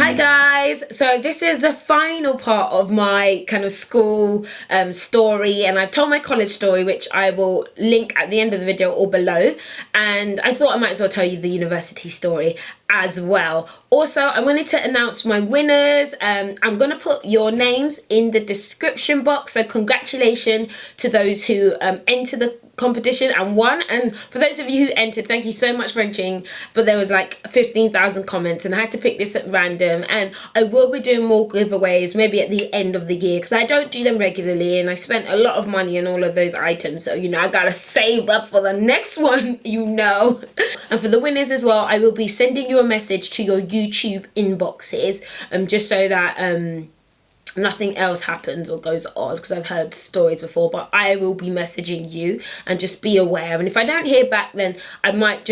Hi guys, so this is the final part of my kind of school story, and I've told my college story, which I will link at the end of the video or below, and I thought I might as well tell you the university story as well. Also, I wanted to announce my winners. I'm going to put your names in the description box, so congratulations to those who entered the competition and won. And for those of you who entered, thank you so much for entering. But there was like 15,000 comments and I had to pick this at random, and I will be doing more giveaways maybe at the end of the year because I don't do them regularly and I spent a lot of money on all of those items, so I gotta save up for the next one. And for the winners as well, I will be sending you a message to your YouTube inboxes just so that nothing else happens or goes odd, because I've heard stories before, but I will be messaging you, and just be aware. And if I don't hear back, then I might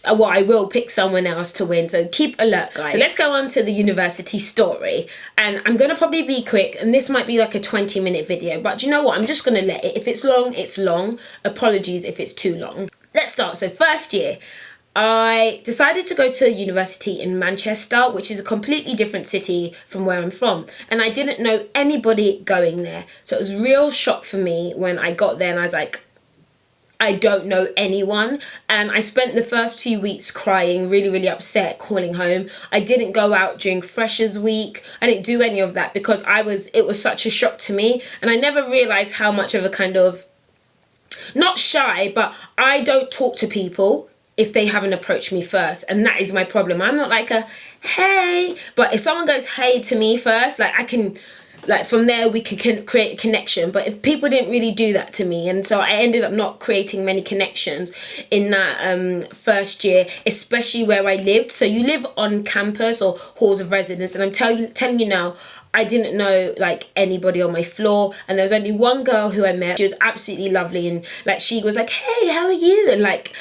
I will pick someone else to win, so keep alert guys. So let's go on to the university story, and I'm gonna probably be quick, and this might be like a 20-minute video, but do you know what, I'm just gonna let it. If it's long, it's long. Apologies if it's too long. Let's start. So first year, I decided to go to university in Manchester, which is a completely different city from where I'm from, and I didn't know anybody going there, so it was a real shock for me when I got there and I was like, I don't know anyone. And I spent the first few weeks crying, really upset, calling home. I didn't go out during Freshers Week. I didn't do any of that because it was such a shock to me, and I never realized how much of a kind of, not shy, but I don't talk to people if they haven't approached me first, and that is my problem. I'm not like a hey, but if someone goes hey to me first, like I can, like from there we can create a connection. But if people didn't really do that to me, and so I ended up not creating many connections in that first year, especially where I lived. So you live on campus or halls of residence, and I'm telling you now, I didn't know like anybody on my floor, and there was only one girl who I met. She was absolutely lovely, and like she was like, hey, how are you? And like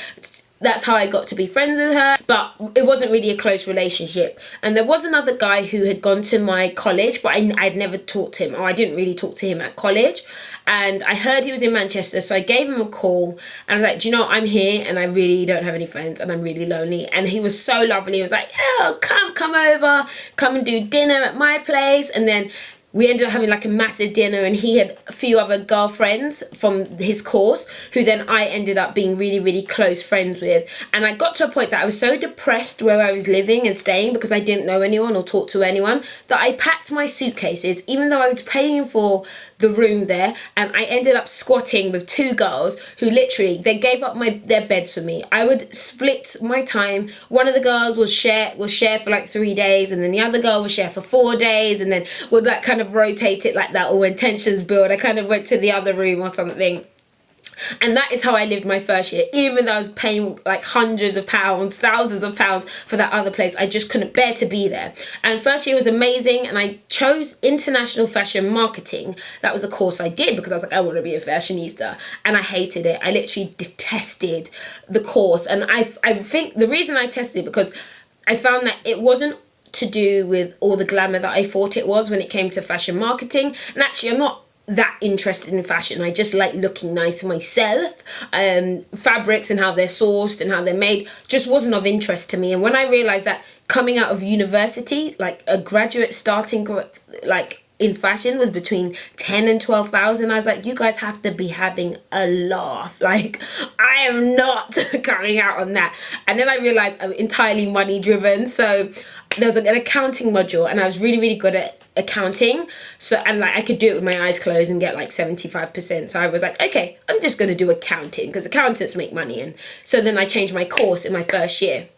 that's how I got to be friends with her, but it wasn't really a close relationship. And there was another guy who had gone to my college, but I'd never talked to him, or I didn't really talk to him at college. And I heard he was in Manchester, so I gave him a call, and I was like, do you know what? I'm here and I really don't have any friends and I'm really lonely. And he was so lovely. He was like, oh, come over, come and do dinner at my place. And then we ended up having like a massive dinner, and he had a few other girlfriends from his course who then I ended up being really close friends with. And I got to a point that I was so depressed where I was living and staying because I didn't know anyone or talk to anyone, that I packed my suitcases, even though I was paying for the room there, and I ended up squatting with two girls who literally, they gave up their beds for me. I would split my time. One of the girls would share for like 3 days, and then the other girl would share for 4 days, and then would like kind of rotate it like that, or when tensions build, I kind of went to the other room or something. And that is how I lived my first year, even though I was paying like hundreds of pounds, thousands of pounds for that other place. I just couldn't bear to be there. And first year was amazing, and I chose international fashion marketing. That was a course I did because I was like, I want to be a fashionista, and I hated it. I literally detested the course, and I think the reason I tested it because I found that it wasn't to do with all the glamour that I thought it was when it came to fashion marketing. And actually, I'm not that interested in fashion. I just like looking nice myself. Fabrics and how they're sourced and how they're made just wasn't of interest to me. And when I realized that coming out of university, like a graduate starting like in fashion was between 10 and 12,000, I was like, you guys have to be having a laugh. Like, I am not coming out on that. And then I realized I'm entirely money driven. So there was like an accounting module, and I was really good at accounting, so, and like I could do it with my eyes closed and get like 75%. So I was like, okay, I'm just gonna do accounting because accountants make money. And so then I changed my course in my first year.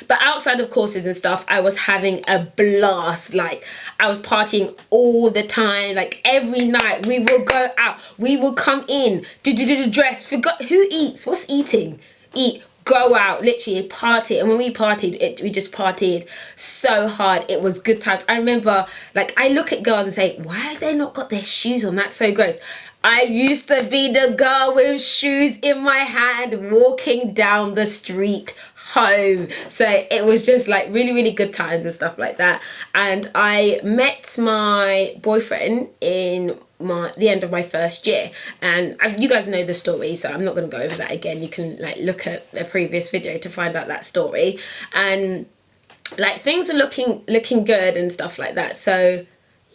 But outside of courses and stuff, I was having a blast. Like, I was partying all the time. Like, every night we will go out, we will come in, do dress, forgot who eats, what's eating, eat, go out, literally party. And when we partied, we just partied so hard. It was good times. I remember, like, I look at girls and say, why have they not got their shoes on? That's so gross. I used to be the girl with shoes in my hand walking down the street home. So it was just like really good times and stuff like that. And I met my boyfriend in the end of my first year, and you guys know the story, so I'm not going to go over that again. You can like look at a previous video to find out that story. And like things are looking good and stuff like that. So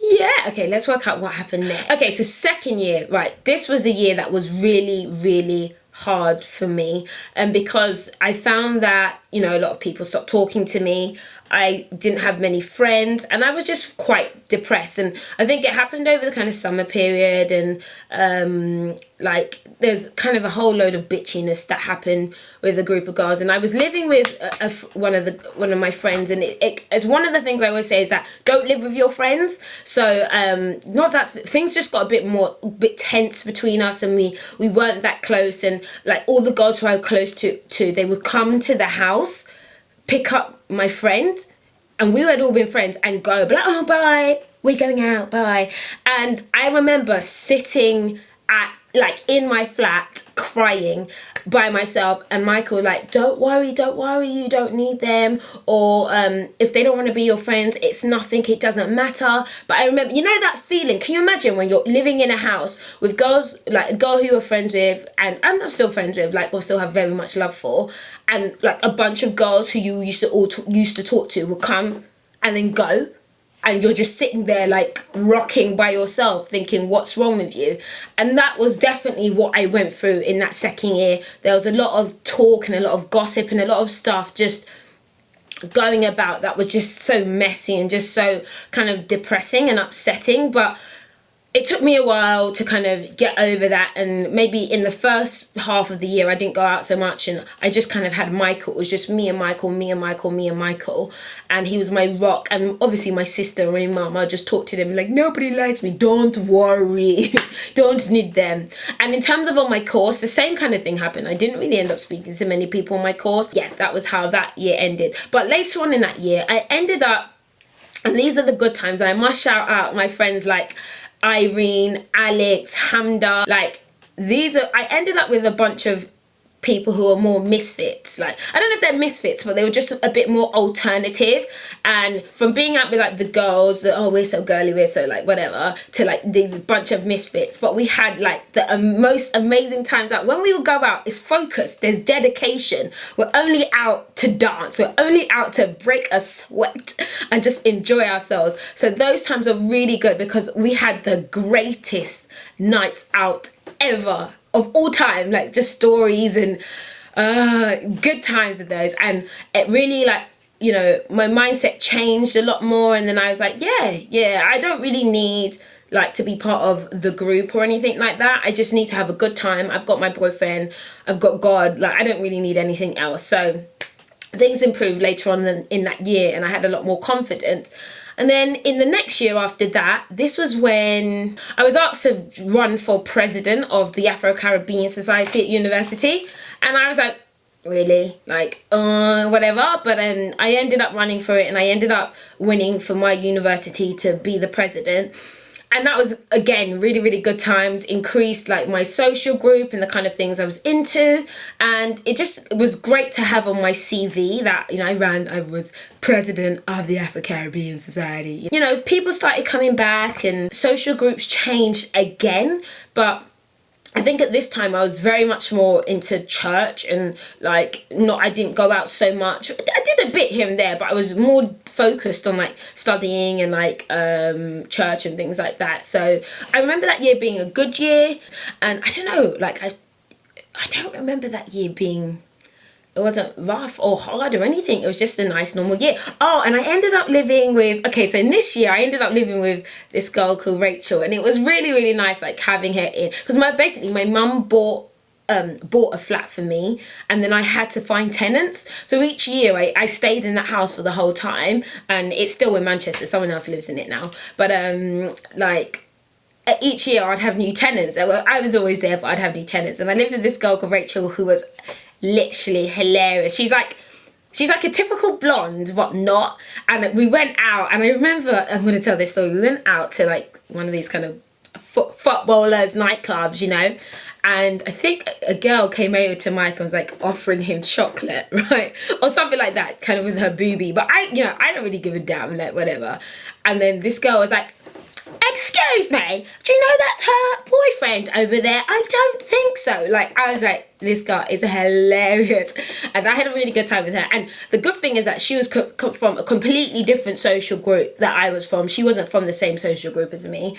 yeah, okay, let's work out what happened next. Okay, so second year, right, this was the year that was really, really hard for me, and because I found that, you know, a lot of people stopped talking to me. I didn't have many friends, and I was just quite depressed. And I think it happened over the kind of summer period, and like there's kind of a whole load of bitchiness that happened with a group of girls. And I was living with one of my friends, and it's one of the things I always say is that don't live with your friends. So not that things just got a bit tense between us, and we weren't that close. And like all the girls who I was close to, they would come to the house, pick up my friend, and we had all been friends, and go, but like, oh, bye, we're going out, bye. And I remember sitting like in my flat crying by myself, and Michael like, don't worry, you don't need them, or if they don't want to be your friends, it's nothing, it doesn't matter. But I remember, you know that feeling, can you imagine when you're living in a house with girls, like a girl who you're friends with, and I'm still friends with, like, or still have very much love for, and like a bunch of girls who you used to talk to will come and then go, and you're just sitting there like rocking by yourself thinking what's wrong with you. And that was definitely what I went through in that second year. There was a lot of talk and a lot of gossip and a lot of stuff just going about that was just so messy and just so kind of depressing and upsetting. But it took me a while to kind of get over that, and maybe in the first half of the year I didn't go out so much, and I just kind of had Michael. It was just me and Michael, and he was my rock. And obviously my sister and my mum, I just talk to them like, nobody likes me, don't worry, don't need them. And in terms of on my course, the same kind of thing happened. I didn't really end up speaking to many people on my course. Yeah, that was how that year ended. But later on in that year I ended up, and these are the good times, and I must shout out my friends like Irene, Alex, Hamda, like I ended up with a bunch of people who are more misfits. Like, I don't know if they're misfits, but they were just a bit more alternative. And from being out with like the girls that, oh, we're so girly, we're so like whatever, to like the bunch of misfits. But we had like the most amazing times out. When we would go out, it's focused, there's dedication. We're only out to dance, we're only out to break a sweat and just enjoy ourselves. So those times are really good because we had the greatest nights out ever of all time, like just stories and good times with those. And it really, like, you know, my mindset changed a lot more. And then I was like, yeah, I don't really need like to be part of the group or anything like that. I just need to have a good time. I've got my boyfriend, I've got God, like I don't really need anything else. So things improved later on in that year, and I had a lot more confidence. And then in the next year after that, this was when I was asked to run for president of the Afro-Caribbean Society at university. And I was like, really? Like, whatever. But then I ended up running for it, and I ended up winning for my university to be the president. And that was, again, really, really good times, increased like my social group and the kind of things I was into. And it just was great to have on my CV that, you know, I was president of the Afro-Caribbean Society. You know, people started coming back and social groups changed again. But I think at this time I was very much more into church, and like I didn't go out so much. I did a bit here and there, but I was more focused on like studying and like church and things like that. So I remember that year being a good year, and I don't know, like I don't remember that year being, it wasn't rough or hard or anything. It was just a nice normal year. Oh, and I ended up living with, okay, so in this year I ended up living with this girl called Rachel, and it was really, really nice like having her in, because my mum bought a flat for me, and then I had to find tenants. So each year I stayed in that house for the whole time, and it's still in Manchester, someone else lives in it now, but like each year I'd have new tenants. Well, I was always there, but I'd have new tenants. And I lived with this girl called Rachel who was literally hilarious. She's like a typical blonde, but not. And we went out, and I remember, I'm going to tell this story, we went out to like one of these kind of footballers nightclubs, you know, and I think a girl came over to Mike and was like offering him chocolate, right, or something like that, kind of with her boobie. But I don't really give a damn, like whatever. And then this girl was like, excuse me, do you know that's her boyfriend over there? I don't think so. Like, I was like, this girl is hilarious. And I had a really good time with her. And the good thing is that she was from a completely different social group that I was from. She wasn't from the same social group as me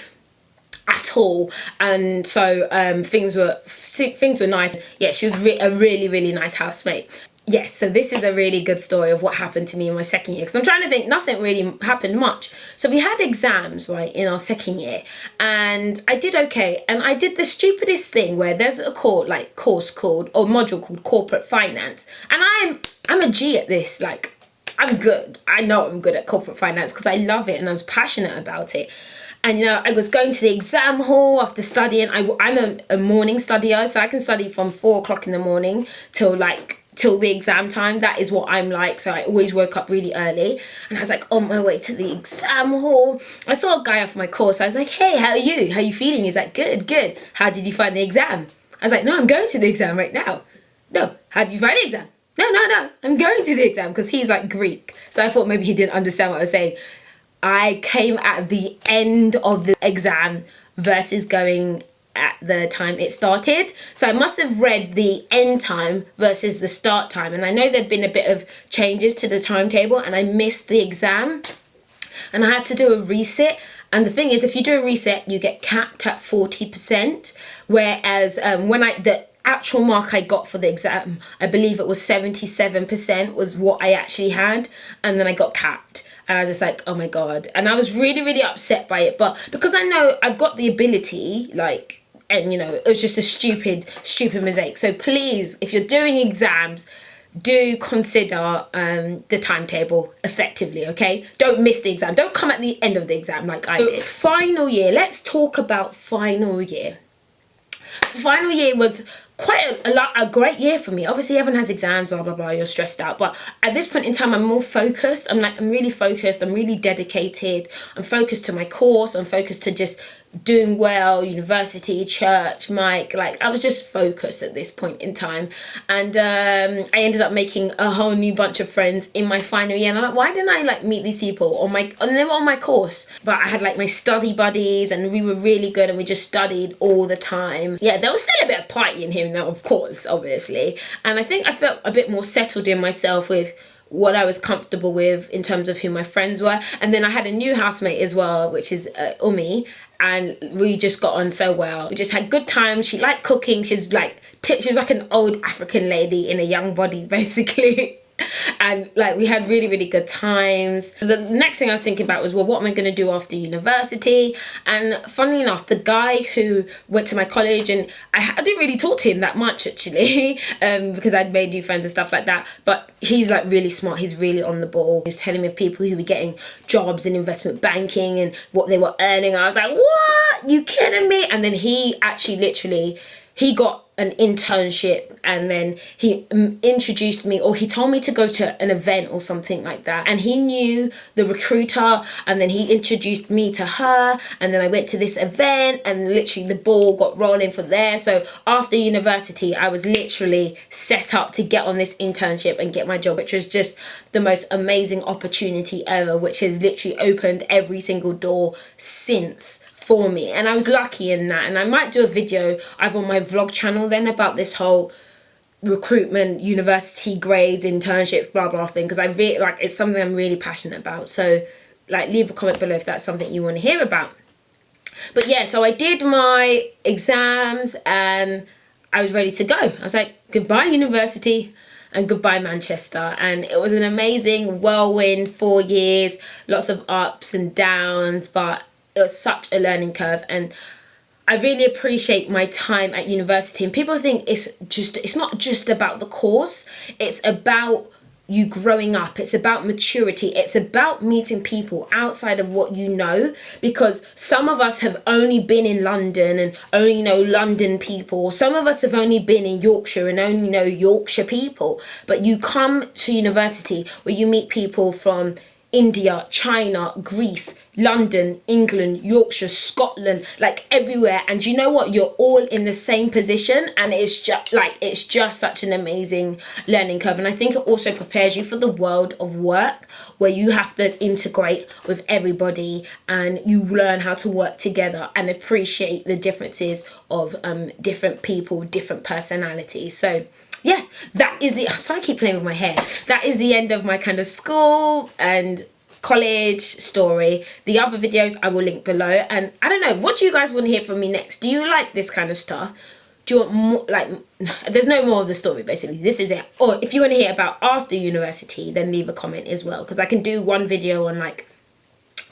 at all, and so things were nice. Yeah, she was a really nice housemate. Yes, so this is a really good story of what happened to me in my second year, because I'm trying to think, nothing really happened much. So we had exams, right, in our second year, and I did okay, and I did the stupidest thing where there's a course called, or module called corporate finance, and I'm a G at this. Like, I'm good. I know I'm good at corporate finance because I love it and I was passionate about it. And, you know, I was going to the exam hall after studying. I'm a morning studier, so I can study from 4 o'clock in the morning till the exam time. That is what I'm like. So I always woke up really early, and I was like on my way to the exam hall. I saw a guy off my course. I was like, hey, how are you? How are you feeling? He's like, good. How did you find the exam? I was like, no, I'm going to the exam right now. No, how did you find the exam? No, I'm going to the exam, because he's like Greek. So I thought maybe he didn't understand what I was saying. I came at the end of the exam versus going at the time it started. So I must have read the end time versus the start time. And I know there'd been a bit of changes to the timetable, and I missed the exam. And I had to do a reset. And the thing is, if you do a reset, you get capped at 40%. Whereas the actual mark I got for the exam, I believe it was 77% was what I actually had. And then I got capped. And I was just like, oh my God. And I was really upset by it. But because I know I've got the ability, like, and you know, it was just a stupid mistake. So please, if you're doing exams, do consider the timetable effectively, okay? Don't miss the exam. Don't come at the end of the exam like I did. Final year. Let's talk about final year. Final year was quite a great year for me. Obviously everyone has exams, blah blah blah, you're stressed out, but at this point in time I'm more focused. I'm really focused, I'm really dedicated, I'm focused to my course, I'm focused to just doing well, university, church, Mike, like I was just focused at this point in time. And I ended up making a whole new bunch of friends in my final year, and I'm like, why didn't I like meet these people and they were on my course? But I had like my study buddies, and we were really good, and we just studied all the time. Yeah, there was still a bit of partying here and there, of course, obviously, and I think I felt a bit more settled in myself with what I was comfortable with in terms of who my friends were. And then I had a new housemate as well, which is Umi, and we just got on so well. We just had good times. She liked cooking. She was like an old African lady in a young body, basically. And like we had really good times. The next thing I was thinking about was, well, what am I going to do after university? And funnily enough, the guy who went to my college, and I didn't really talk to him that much actually, because I'd made new friends and stuff like that, but he's like really smart. He's really on the ball. He's telling me of people who were getting jobs in investment banking and what they were earning. I was like, what? You kidding me? And then he actually he got an internship, and then he introduced me, or he told me to go to an event or something like that, and he knew the recruiter, and then he introduced me to her, and then I went to this event, and literally the ball got rolling from there. So after university I was literally set up to get on this internship and get my job, which was just the most amazing opportunity ever, which has literally opened every single door since for me. And I was lucky in that, and I might do a video either on my vlog channel then about this whole recruitment, university grades, internships, blah blah thing, because I really like, it's something I'm really passionate about. So like, leave a comment below if that's something you want to hear about. But yeah, so I did my exams and I was ready to go. I was like, goodbye university and goodbye Manchester. And it was an amazing whirlwind 4 years, lots of ups and downs, but it was such a learning curve. And I really appreciate my time at university. And people think it's not just about the course, it's about you growing up, it's about maturity, it's about meeting people outside of what you know, because some of us have only been in London and only know London people, some of us have only been in Yorkshire and only know Yorkshire people. But you come to university where you meet people from India, China, Greece, London, England, Yorkshire, Scotland, like everywhere. And you know what? You're all in the same position, and it's just such an amazing learning curve. And I think it also prepares you for the world of work, where you have to integrate with everybody and you learn how to work together and appreciate the differences of different people, different personalities. So yeah, that is it. Sorry, I keep playing with my hair. That is the end of my kind of school and college story. The other videos I will link below. And I don't know, what do you guys want to hear from me next? Do you like this kind of stuff? Do you want more, like, there's no more of the story basically, this is it. Or if you want to hear about after university, then leave a comment as well, because I can do one video on like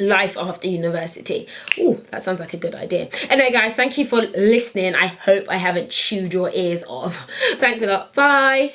life after university. Oh, that sounds like a good idea. Anyway guys, thank you for listening. I hope I haven't chewed your ears off. Thanks a lot. Bye.